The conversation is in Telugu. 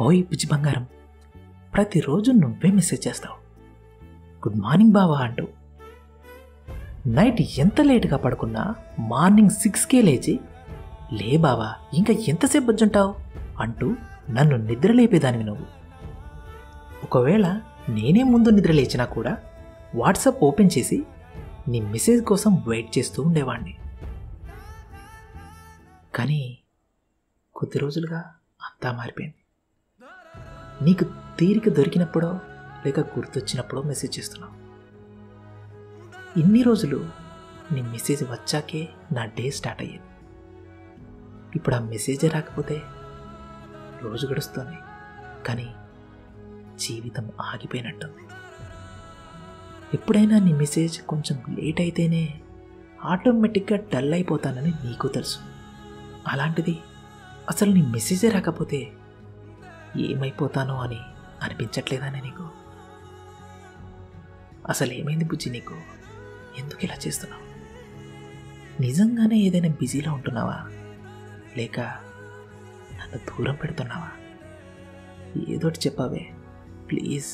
ఓయ్ పిచ్చి బంగారం, ప్రతిరోజు నువ్వే మెసేజ్ చేస్తావు, గుడ్ మార్నింగ్ బావా అంటూ. నైట్ ఎంత లేటుగా పడుకున్నా మార్నింగ్ 6కే లేచి, లే బావా ఇంకా ఎంతసేపు వచ్చుంటావు అంటూ నన్ను నిద్ర లేపేదానివి నువ్వు. ఒకవేళ నేనే ముందు నిద్ర లేచినా కూడా వాట్సాప్ ఓపెన్ చేసి నీ మెసేజ్ కోసం వెయిట్ చేస్తూ ఉండేవాడిని. కానీ కొద్ది రోజులుగా అంతా మారిపోయింది. నీకు తీరిక దొరికినప్పుడో లేక గుర్తొచ్చినప్పుడో మెసేజ్ చేస్తున్నావు. ఇన్ని రోజులు నీ మెసేజ్ వచ్చాకే నా డే స్టార్ట్ అయ్యేది. ఇప్పుడు ఆ మెసేజే రాకపోతే రోజు గడుస్తుంది, కానీ జీవితం ఆగిపోయినట్టుంది. ఎప్పుడైనా నీ మెసేజ్ కొంచెం లేట్ అయితేనే ఆటోమేటిక్గా డల్ అయిపోతానని నీకు తెలుసు. అలాంటిది అసలు నీ మెసేజే రాకపోతే ఏమైపోతానో అని అనిపించట్లేదానే నీకు? అసలు ఏమైంది బుజ్జి నీకు? ఎందుకు ఇలా చేస్తున్నావు? నిజంగానే ఏదైనా బిజీలో ఉంటున్నావా, లేక నన్ను దూరం పెడుతున్నావా? ఏదోటి చెప్పావే ప్లీజ్.